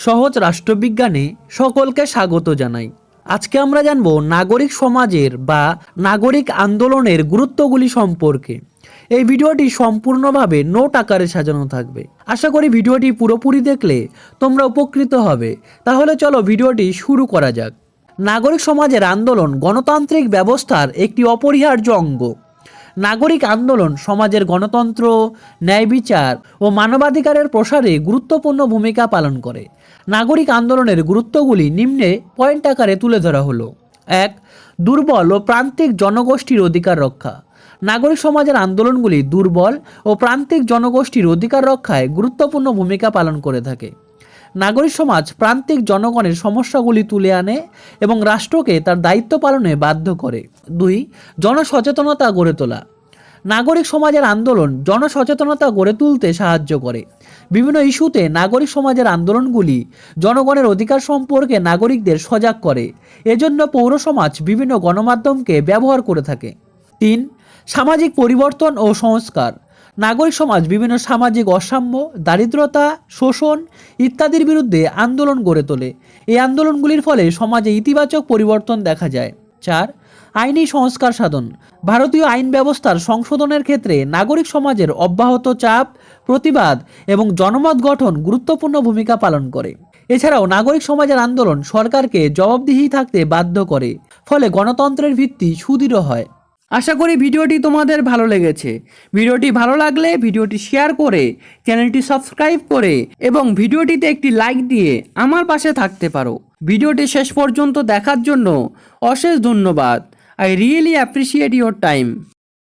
সহজ রাষ্ট্রবিজ্ঞানে সকলকে স্বাগত জানাই। আজকে আমরা জানব নাগরিক সমাজের বা নাগরিক আন্দোলনের গুরুত্বগুলি সম্পর্কে। এই ভিডিওটি সম্পূর্ণভাবে নোট আকারে সাজানো থাকবে। আশা করি ভিডিওটি পুরোপুরি দেখলে তোমরা উপকৃত হবে। তাহলে চলো ভিডিওটি শুরু করা যাক। নাগরিক সমাজের আন্দোলন গণতান্ত্রিক ব্যবস্থার একটি অপরিহার্য অঙ্গ। নাগরিক আন্দোলন সমাজের গণতন্ত্র, ন্যায় বিচার ও মানবাধিকারের প্রসারে গুরুত্বপূর্ণ ভূমিকা পালন করে। নাগরিক আন্দোলনের গুরুত্বগুলি নিম্নে পয়েন্ট আকারে তুলে ধরা হলো। 1. দুর্বল ও প্রান্তিক জনগোষ্ঠীর অধিকার রক্ষা। নাগরিক সমাজের আন্দোলনগুলি দুর্বল ও প্রান্তিক জনগোষ্ঠীর অধিকার রক্ষায় গুরুত্বপূর্ণ ভূমিকা পালন করে থাকে। নাগরিক সমাজ প্রান্তিক জনগণের সমস্যাগুলি তুলে আনে এবং রাষ্ট্রকে তার দায়িত্ব পালনে বাধ্য করে। 2. জনসচেতনতা গড়ে তোলা। নাগরিক সমাজের আন্দোলন জনসচেতনতা গড়ে তুলতে সাহায্য করে। বিভিন্ন ইস্যুতে নাগরিক সমাজের আন্দোলনগুলি জনগণের অধিকার সম্পর্কে নাগরিকদের সজাগ করে। এজন্য পৌর সমাজ বিভিন্ন গণমাধ্যমকে ব্যবহার করে থাকে। 3. সামাজিক পরিবর্তন ও সংস্কার। নাগরিক সমাজ বিভিন্ন সামাজিক অসাম্য, দারিদ্রতা, শোষণ ইত্যাদির বিরুদ্ধে আন্দোলন গড়ে তোলে। এই আন্দোলনগুলির ফলে সমাজে ইতিবাচক পরিবর্তন দেখা যায়। 4. আইনি সংস্কার সাধন। ভারতীয় আইন ব্যবস্থার সংশোধনের ক্ষেত্রে নাগরিক সমাজের অব্যাহত চাপ, প্রতিবাদ এবং জনমত গঠন গুরুত্বপূর্ণ ভূমিকা পালন করে। এছাড়াও নাগরিক সমাজের আন্দোলন সরকারকে জবাবদিহি থাকতে বাধ্য করে, ফলে গণতন্ত্রের ভিত্তি সুদৃঢ় হয়। আশা করি ভিডিওটি তোমাদের ভালো লেগেছে। ভিডিওটি ভালো লাগলে ভিডিওটি শেয়ার করে, চ্যানেলটি সাবস্ক্রাইব করে এবং ভিডিওটিতে একটি লাইক দিয়ে আমার পাশে থাকতে পারো। ভিডিওটি শেষ পর্যন্ত দেখার জন্য অশেষ ধন্যবাদ। I really appreciate your time.